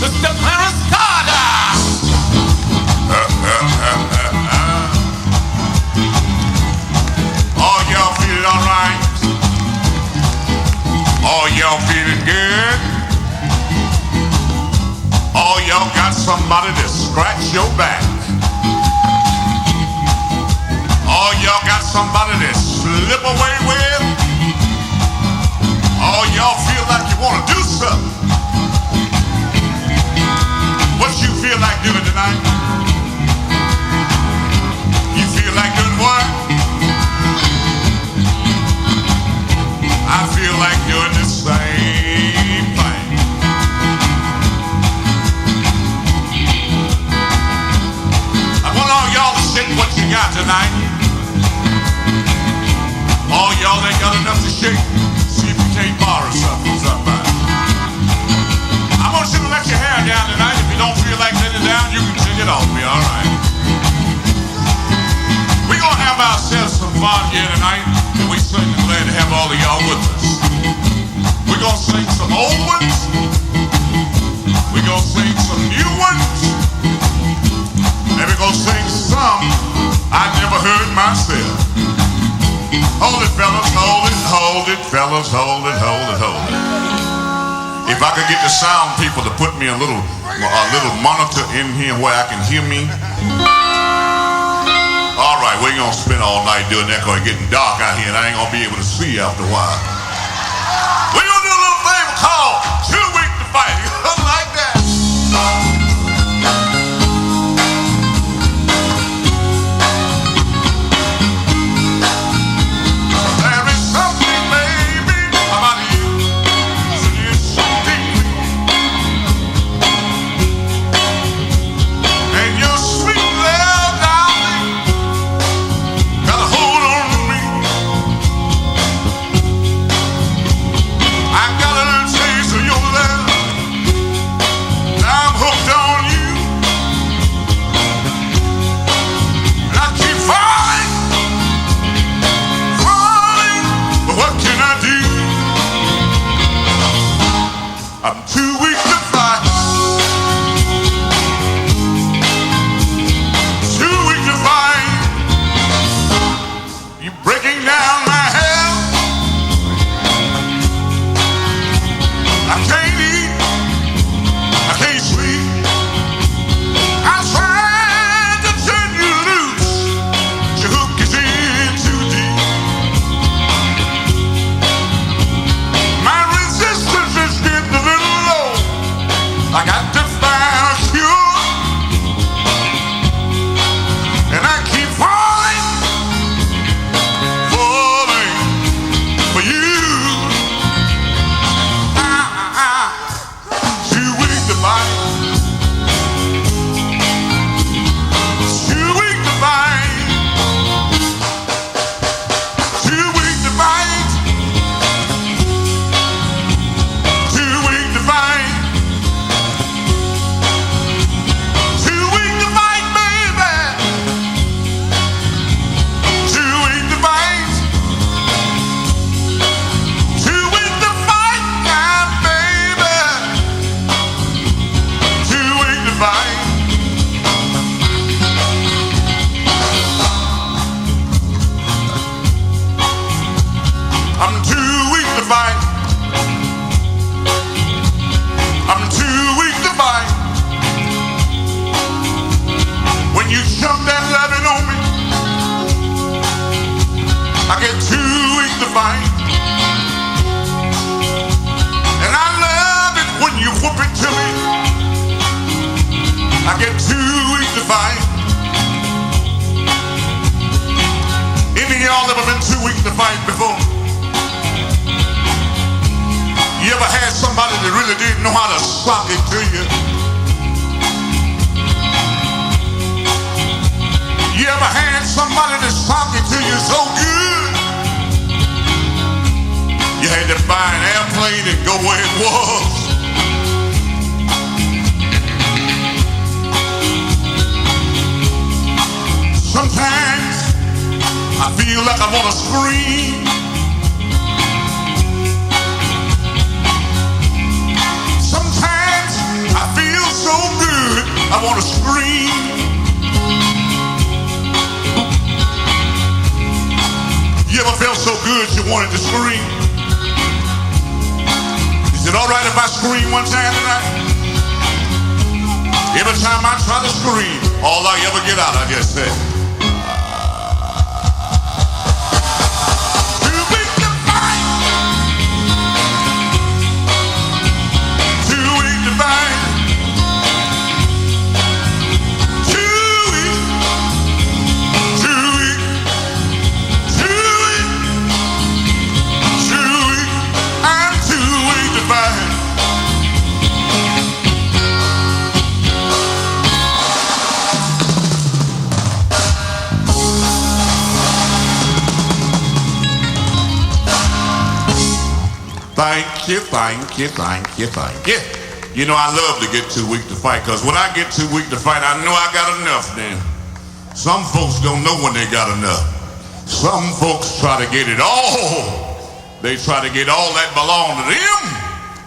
Mr. Clarence Carter. Oh, y'all feeling all right? Oh, y'all feeling good? Oh, y'all got somebody to scratch your back. Oh, y'all got somebody to slip away with. Oh, y'all feel like you want to do something. What you feel like doing tonight? You feel like doing what? I feel like doing the same thing. I want all y'all to shake what you got tonight. All y'all ain't got enough to shake. See if you can't borrow something from somebody. I want you to let your hair down tonight. If you don't feel like letting it down, you can take it off me, all right? We're going to have ourselves some fun here tonight, and we're certainly glad to have all of y'all with us. We're going to sing some old ones. We're going to sing some new ones. And we're going to sing some I never heard myself. Hold it, fellas, hold it, hold it, fellas, hold it, hold it, hold it. If I could get the sound people to put me a little monitor in here where I can hear me. All right, we're gonna spend all night doing that because it's getting dark out here and I ain't gonna be able to see after a while. We're gonna do a little thing called 2 weeks to fight. Like that. Sometimes I feel want to scream. You ever felt so good you wanted to scream? Is it all right if I scream one time tonight? Every time I try to scream, all I ever get out, I just say, too weak to fight. Too weak to fight. Too weak. Too weak. Too weak. Too weak. I'm too weak to fight. Thank you, thank you, thank you, thank you. You know, I love to get too weak to fight, because when I get too weak to fight, I know I got enough then. Some folks don't know when they got enough. Some folks try to get it all. They try to get all that belong to them,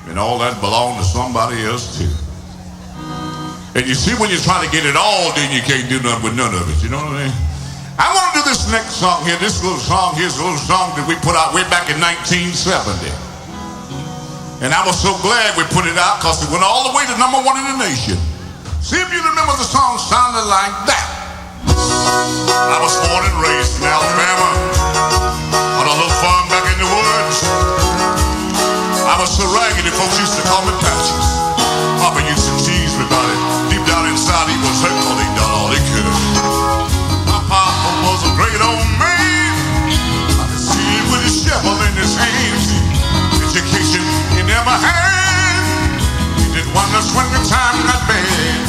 and all that belong to somebody else too. And you see, when you try to get it all, then you can't do nothing with none of it, you know what I mean? I want to do this next song here. This little song here's a little song that we put out way back in 1970. And I was so glad we put it out, because it went all the way to #1 in the nation. See if you remember the song sounded like that. I was born and raised in Alabama on a little farm back in the woods. I was so raggedy, folks used to call me Patches. Papa used to tease me about it. Deep down inside, he was hurt, because he'd done all he could. My papa was a great old man. I could see him with his shovel in his hands. Education he never had. He did wonders when the time got bad.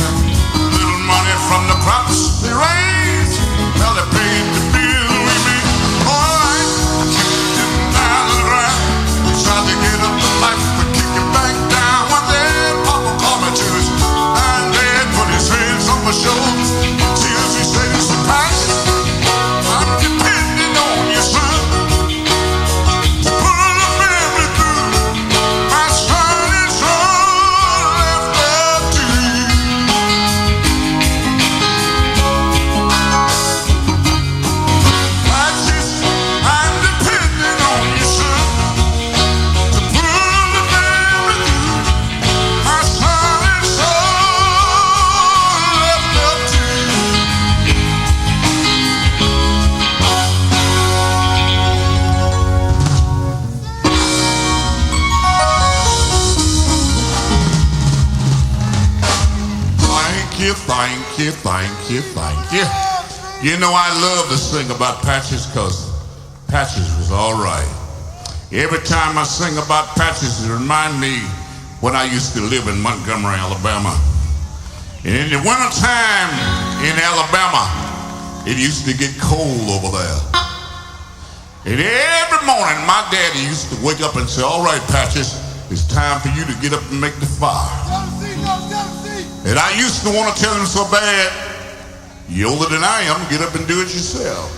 Little money from the crops they raised, well, they paid the bill with me. Alright, I kicked him down to the ground. He tried to get up to life, but kick him back down. One day, Papa called me to his dying dad, put his hands on my shoulders. Tears, he said, it's a passion. I'm depending on you, son. Thank you, thank you, thank you. You know, I love to sing about Patches, because Patches was all right. Every time I sing about Patches, it reminds me when I used to live in Montgomery, Alabama. And in the wintertime in Alabama, it used to get cold over there. And every morning, my daddy used to wake up and say, all right, Patches, it's time for you to get up and make the fire. And I used to want to tell him so bad, you're older than I am, get up and do it yourself.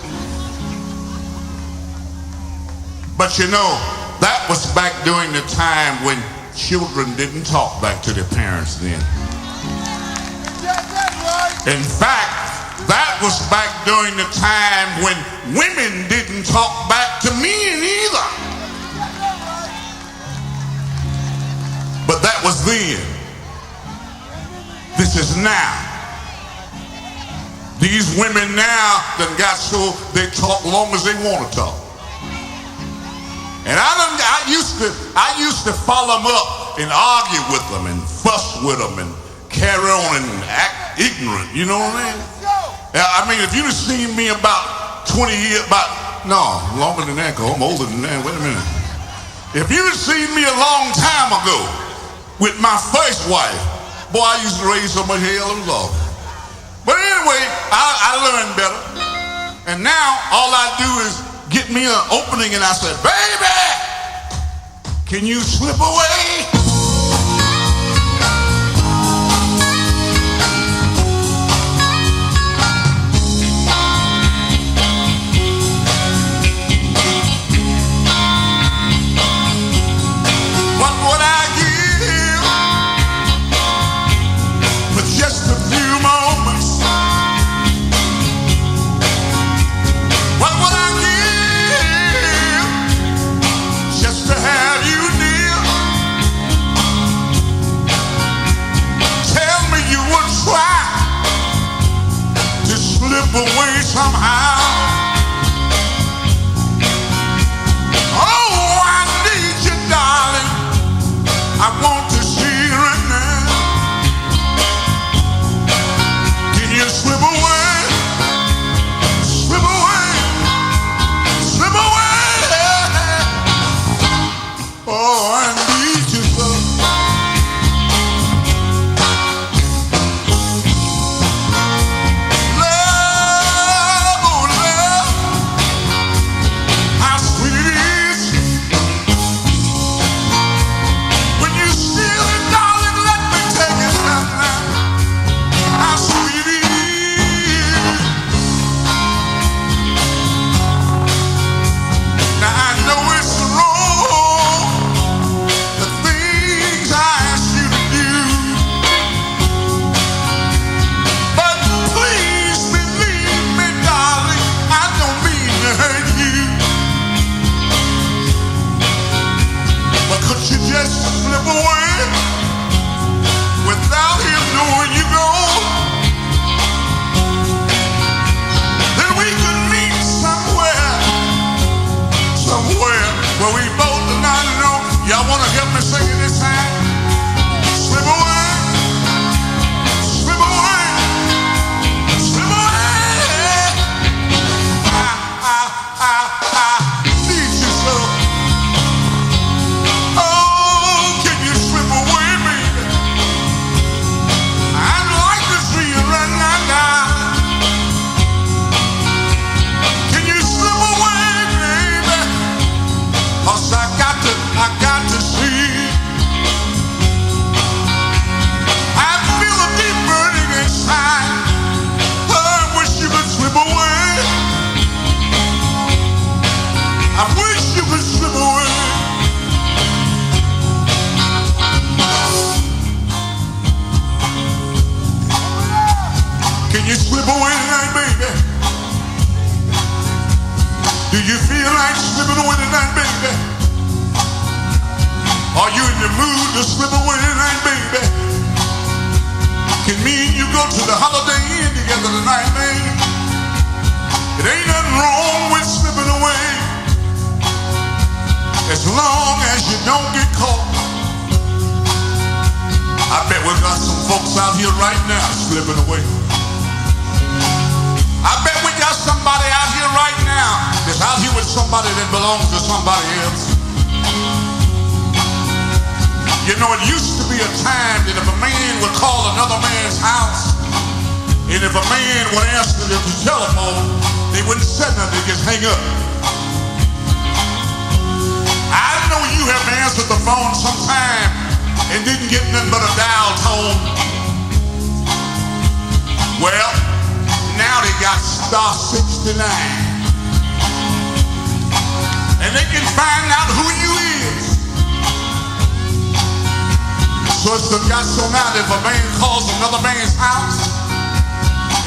But you know, that was back during the time when children didn't talk back to their parents then. In fact, that was back during the time when women didn't talk back to men either. But that was then. This is now. These women now done got so they talk long as they want to talk. And I used to follow them up and argue with them and fuss with them and carry on and act ignorant. You know what I mean? I mean, if you'd have seen me about 20 years, longer than that, because I'm older than that. Wait a minute. If you'd have seen me a long time ago with my first wife, boy, I used to raise so much hell and love. But anyway, I learned better. And now all I do is get me an opening and I said, baby, can you slip away? What would I give for just a few moments? slip away somehow. Oh, I need you, darling. I want to see you right now. Can you slip away? Slip away. Slip away. Oh, I need you so. Love, oh love, how sweet it is when you steal it, darling. Let me take it now. How sweet it is. Now I know it's wrong, the things I asked you to do, but please believe me, darling, I don't mean to hurt you. But could you just slip away without him knowing you gone? Then we could meet somewhere where we both do not know. Y'all wanna help me sing it this time? Slip away, slip away, slip away. I need you so. Oh, can you slip away, baby? I'd like to see you right now. Can you slip away, baby? 'Cause I got to see. I feel a deep burning inside. I wish you could slip away. I wish you could slip away. Can you slip away tonight, baby? Do you feel like slipping away tonight, baby? Are you in the mood to slip away tonight, baby? Can me and you go to the Holiday Inn together tonight, baby? It ain't nothing wrong with slipping away, as long as you don't get caught. I bet we got some folks out here right now slipping away. I bet we got somebody out here right now that's out here with somebody that belongs to somebody else. You know, it used to be a time that if a man would call another man's house, and if a man would answer the telephone, they wouldn't say nothing, they just hang up. I know you have answered the phone sometime and didn't get nothing but a dial tone. Well, now they got star 69, and they can find out who you is. So it's got so now that if a man calls another man's house,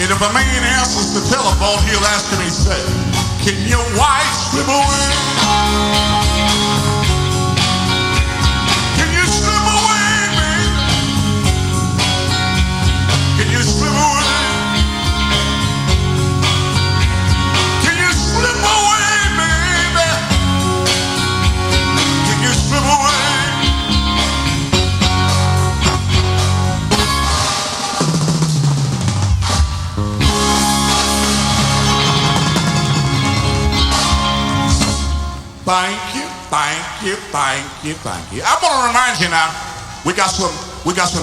and if a man answers the telephone, he'll ask him, he said, can your wife slip away? Can you slip away, baby? Can you slip away? Can you slip away, baby? Can you slip away? Thank you, thank you, thank you, thank you. I want to remind you now, we got some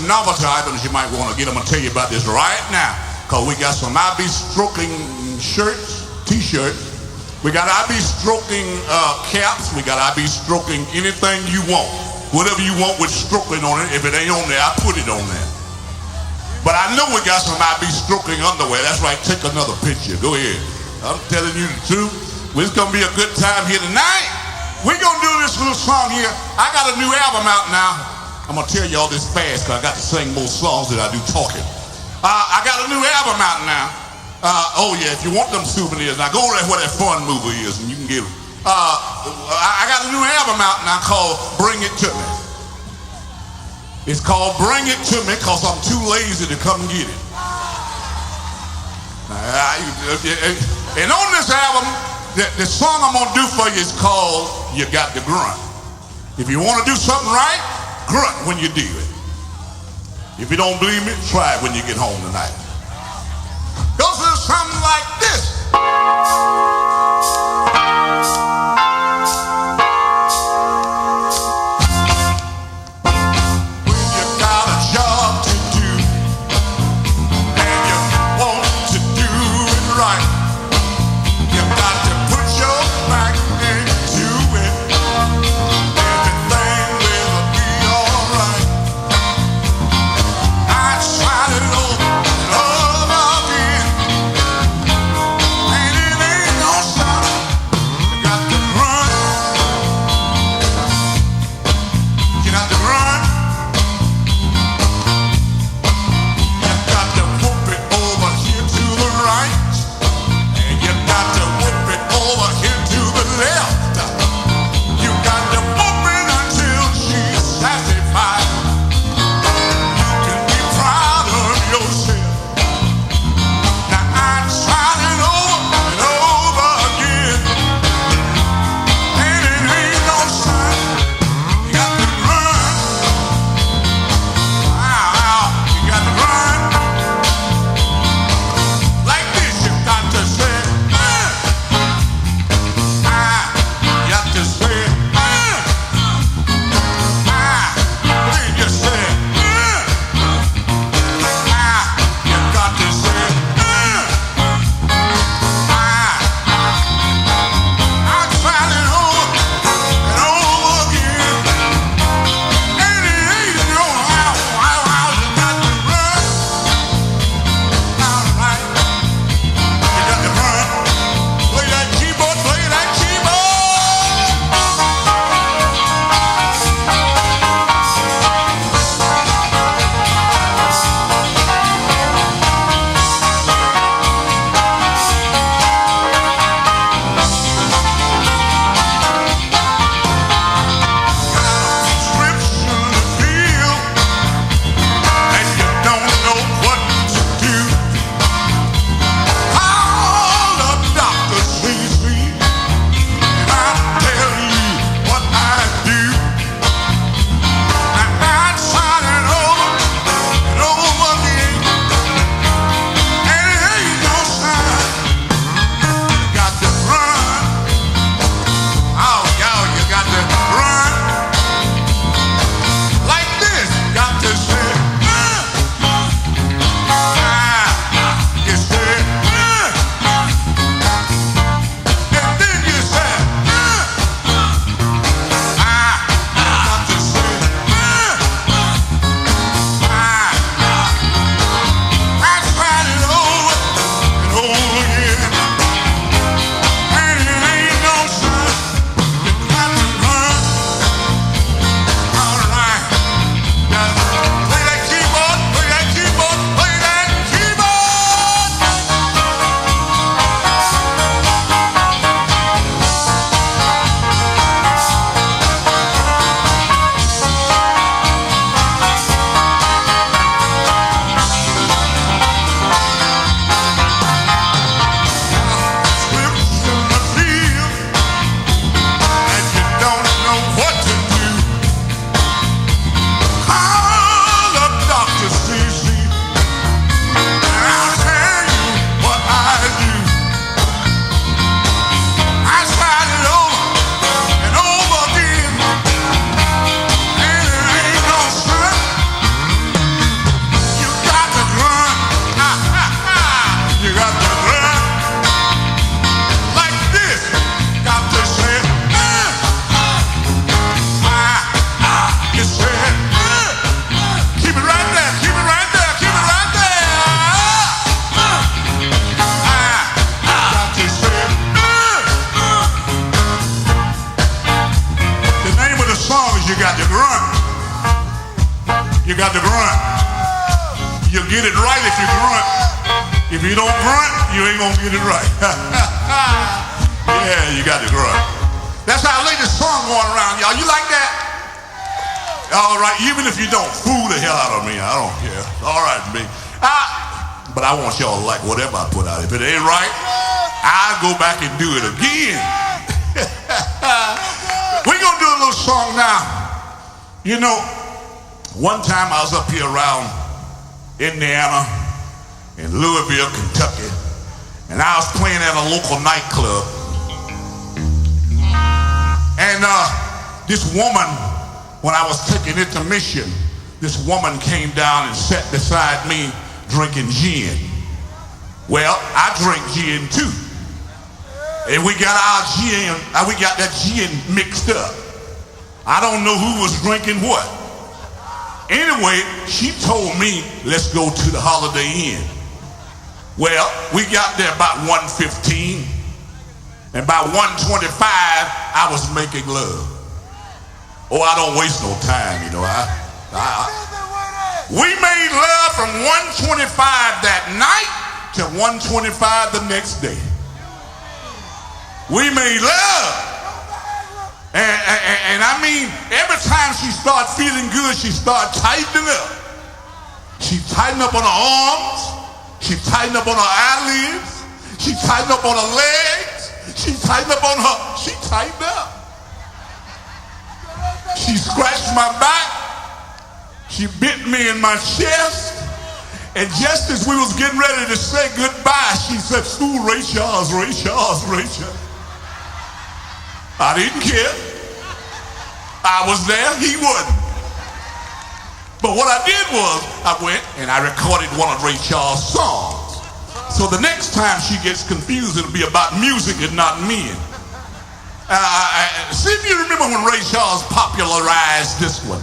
novelty items you might want to get. I'm going to tell you about this right now, because we got some I Be Stroking shirts, t-shirts. We got I Be Stroking caps. We got I Be Stroking anything you want. Whatever you want with stroking on it. If it ain't on there, I put it on there. But I know we got some I Be Stroking underwear. That's right, take another picture. Go ahead. I'm telling you the truth. It's going to be a good time here tonight. We're going to do this little song here. I got a new album out now. I'm going to tell y'all this fast because I got to sing more songs than I do talking. I got a new album out now. Oh, yeah, if you want them souvenirs, now go there where that fun movie is and you can get them. I got a new album out now called Bring It To Me. It's called Bring It To Me because I'm too lazy to come get it. And on this album, the song I'm gonna do for you is called "You Got to Grunt." If you want to do something right, grunt when you do it. If you don't believe me, try it when you get home tonight. Goes a little something like this. You got to grunt. You'll get it right if you grunt. If you don't grunt, you ain't gonna get it right. Yeah, you got to grunt. That's our latest song going around, y'all. You like that? All right, even if you don't, fool the hell out of me. I don't care. All right, me. but I want y'all to like whatever I put out. If it ain't right, I'll go back and do it again. We're gonna do a little song now. You know, one time I was up here around Indiana, in Louisville, Kentucky, and I was playing at a local nightclub. And this woman, when I was taking intermission, this woman came down and sat beside me drinking gin. Well, I drink gin too. And we got our gin, we got that gin mixed up. I don't know who was drinking what. Anyway, she told me, let's go to the Holiday Inn. Well, we got there about 1:15, and by 1:25, I was making love. Oh, I don't waste no time, you know. We made love from 1:25 that night to 1:25 the next day. We made love. And I mean, every time she started feeling good, she started tightening up. She tightened up on her arms. She tightened up on her eyelids. She tightened up on her legs. She tightened up on her. She tightened up. She scratched my back. She bit me in my chest. And just as we was getting ready to say goodbye, she said, "Ooh, Ray Charles, Ray Charles, Ray Charles." I didn't care. I was there, he wasn't. But what I did was, I went and I recorded one of Ray Charles' songs. So the next time she gets confused, it'll be about music and not men. See if you remember when Ray Charles popularized this one.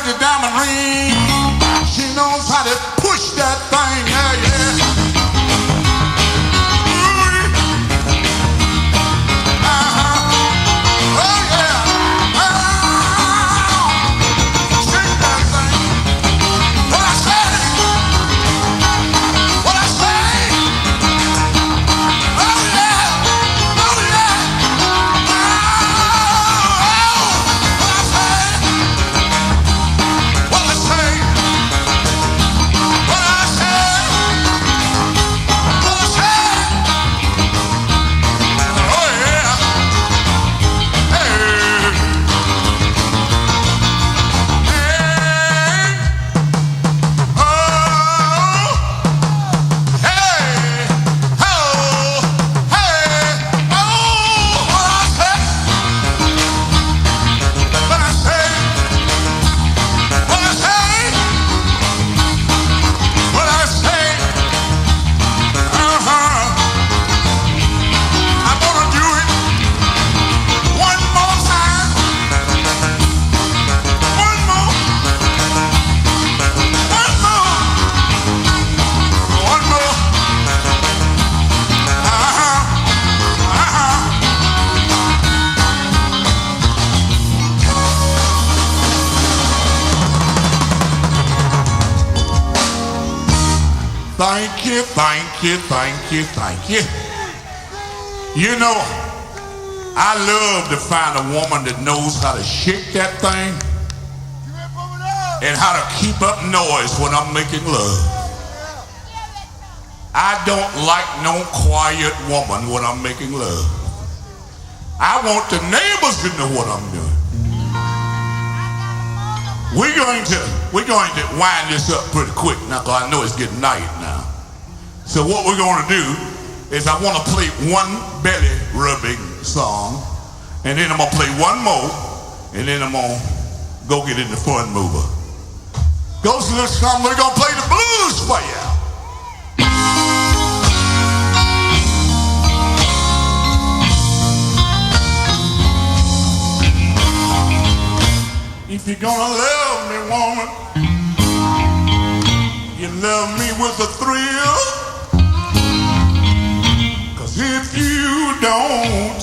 the diamond ring. She knows how to push that thing. Yeah, yeah. Thank you, thank you, thank you, thank you. You know, I love to find a woman that knows how to shake that thing and how to keep up noise when I'm making love. I don't like no quiet woman when I'm making love. I want the neighbors to know what I'm doing. We're going to wind this up pretty quick now, because I know it's getting night now. So what we're going to do is I want to play one belly rubbing song, and then I'm going to play one more, and then I'm going to go get in the fun mover. Go to this song, we're going to play the blues for you. If you're gonna love me, woman, you love me with a thrill. 'Cause if you don't,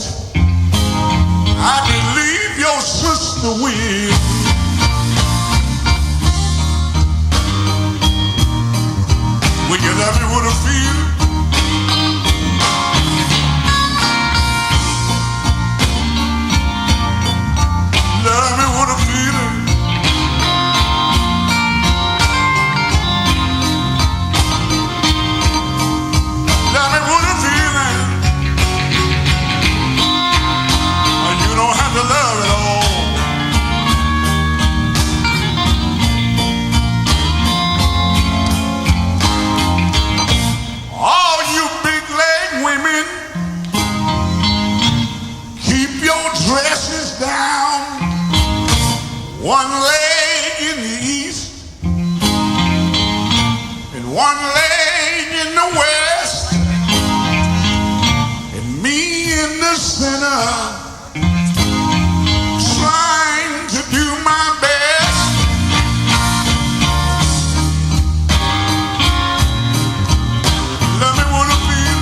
I believe your sister will. Will you love me with a feel? Love me with a feeling. Love me with a feeling. You don't have to love it all. All you big leg women, keep your dresses down. One leg in the east and one leg in the west, and me in the center, trying to do my best. Love me with a feel.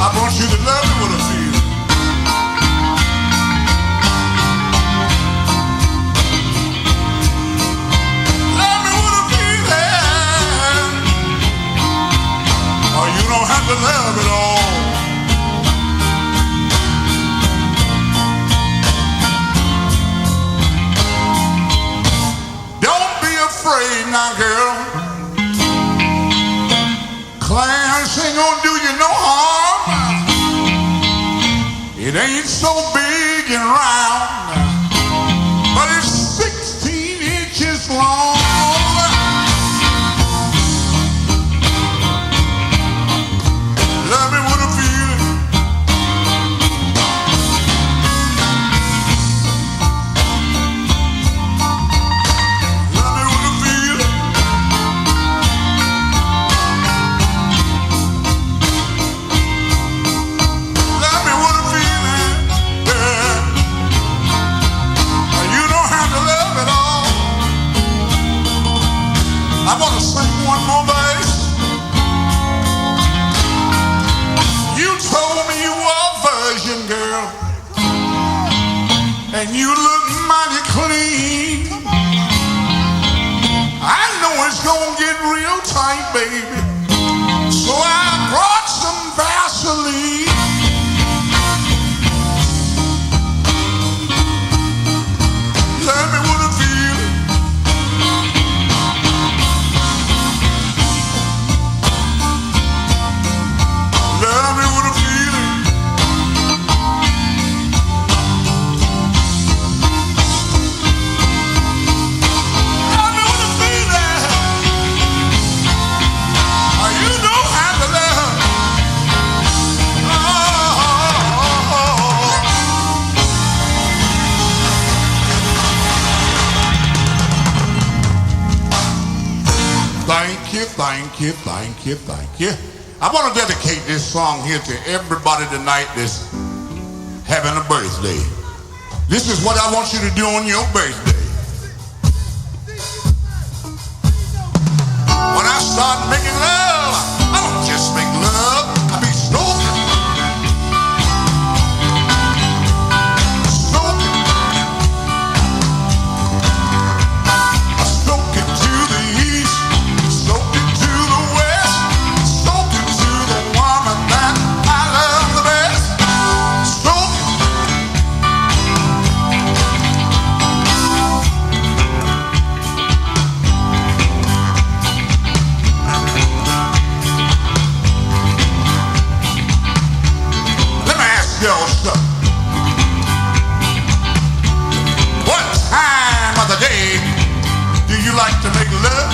I want you to love me with a feel. Love me with a feeling. Or you don't have to love it all. Don't be afraid now, girl. Clarence ain't gonna do you no harm. It ain't so big and round, but it's 16 inches long. Love me with a feeling. Love me with a feeling. Love me with a you, thank you, thank you. I want to dedicate this song here to everybody tonight that's having a birthday. This is what I want you to do on your birthday. When I start making love, I don't just make love, I be stroking. Stroking. I stroke it to the east, stroke it to the west, stroke it to the woman that I love the best. Stroke it. Let me ask y'all something. What time of the day do you like to make love?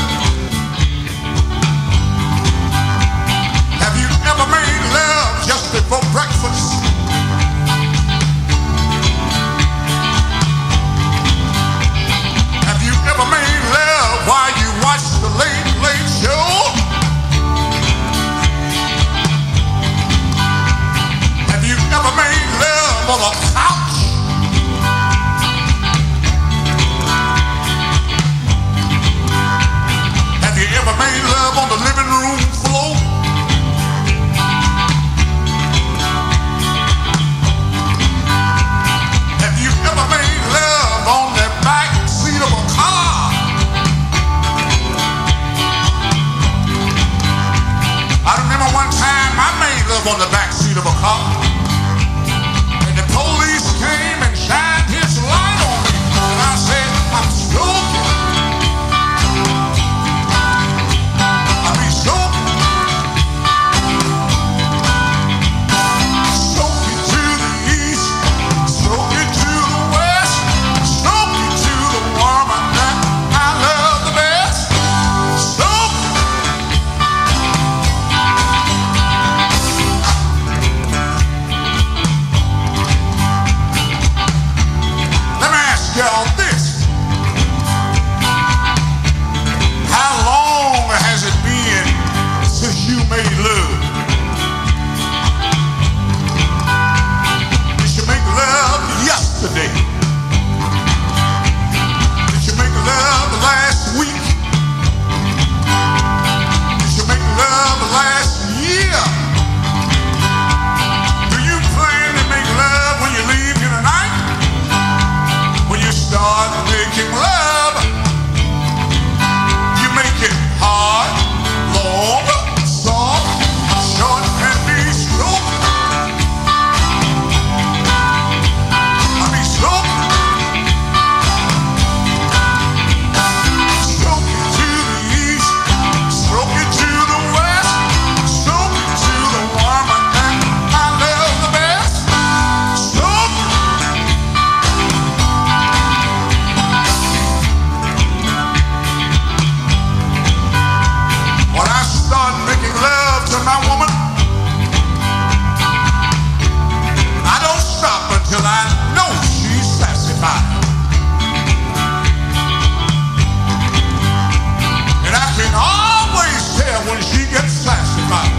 Have you ever made love just before breakfast? Have you ever made love while you watch the Late Late Show? Have you ever made love on a couch? Have you ever made love on the living room floor? Have you ever made love on the back seat of a car? I remember one time I made love on the back seat of a car, and the police came and shined his light on me, and I said, I'm stroking. I be stroking. Stroke it to the east, stroke it to the west, stroke it to the woman that I love the best. Stroke it. Let me ask y'all this. How long has it been since you made love? Did you make love yesterday? Did you make love last week? Did you make love last year? Do you plan to make love when you leave here tonight? When you start making love, you make it hard, long, soft, short, and be stroked. I be stroked. Stroke it to the east, stroke it to the west, stroke it to the woman that I love the best. Stroke it. When I start making love to my woman, I don't stop until I know she's satisfied. And I can always tell when she gets satisfied.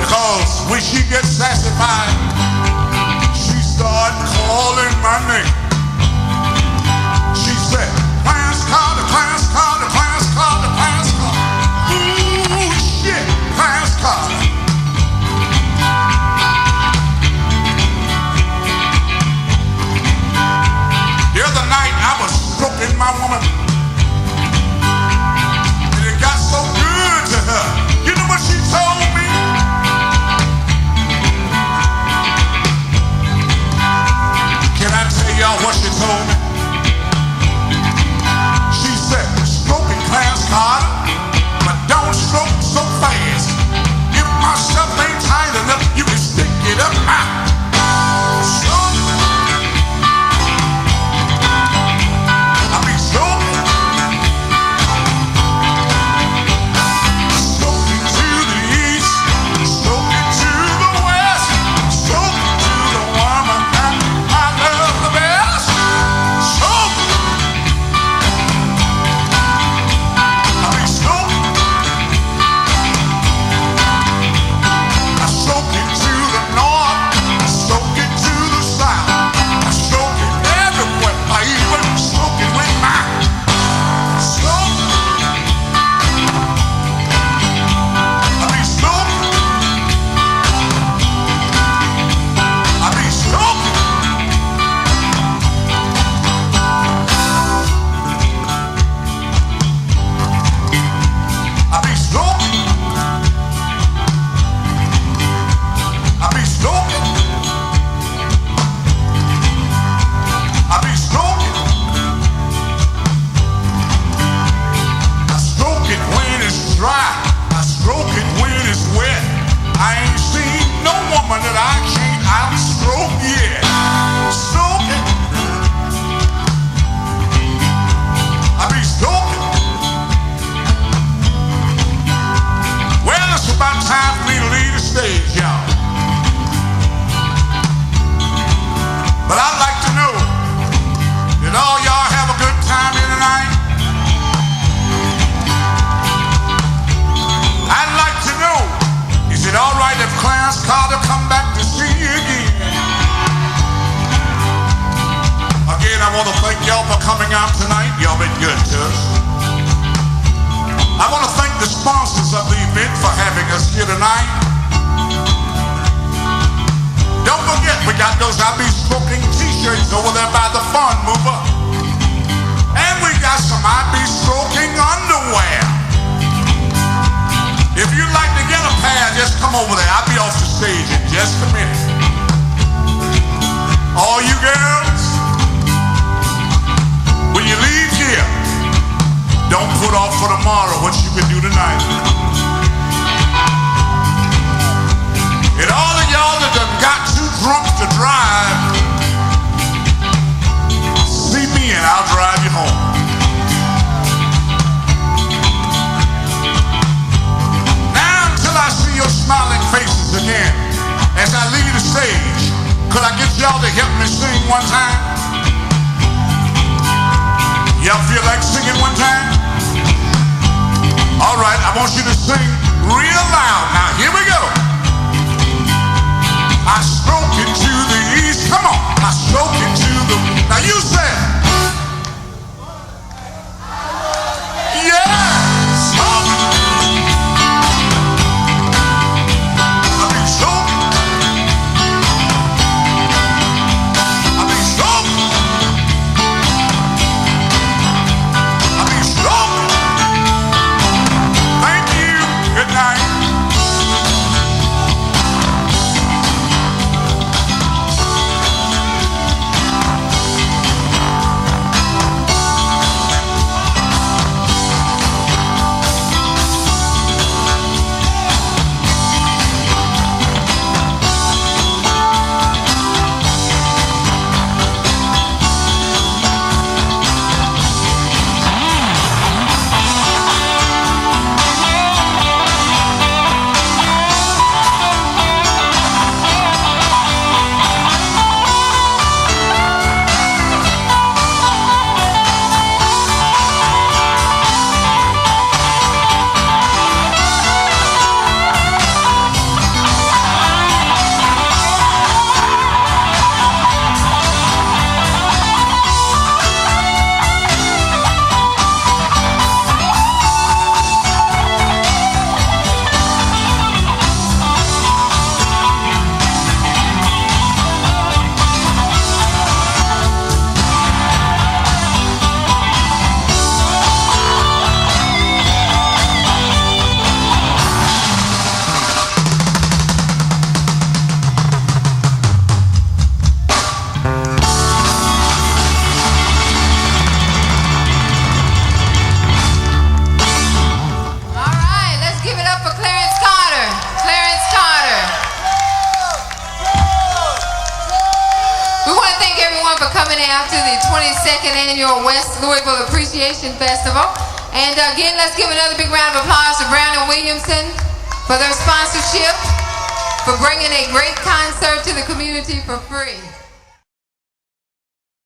Because when she gets satisfied, she starts calling my name. She said, Clarence Carter, Clarence Carter, Clarence Carter, Clarence Carter. Ooh, shit, Clarence Carter. The other night I was stroking my woman, and it got so good to her. You know what she told me? I ain't seen no woman that I can't outstroke yet. Stroke it. I be stroking. Well, it's about time for me to leave the stage, y'all. But I'd like to know, did all y'all have a good time here tonight? I'd like to know, is it all right if Clarence come back to see you again? Again, I want to thank y'all for coming out tonight. Y'all been good to us. I want to thank the sponsors of the event for having us here tonight. Don't forget, we got those I Be Smoking t-shirts over there by the Fun Mover. And we got some I Be Smoking underwear. If you'd like to get a pair, just come over there. I'll be off the stage in just a minute. All you girls, when you leave here, don't put off for tomorrow what you can do tonight. And all of y'all that done got too drunk to drive, see me and I'll drive you home. Now until I see your smiling faces again as I leave the stage, could I get y'all to help me sing one time? Y'all feel like singing one time? All right, I want you to sing real loud. Now here we go. I stroke it to the east. Come on. I stroke it to the... Now you say yeah. Stroke it. I mean stroke it. I mean stroke it. I mean stroke it. Thank you. Good night. For coming out to the 22nd Annual West Louisville Appreciation Festival. And again, let's give another big round of applause to Brown and Williamson for their sponsorship, for bringing a great concert to the community for free.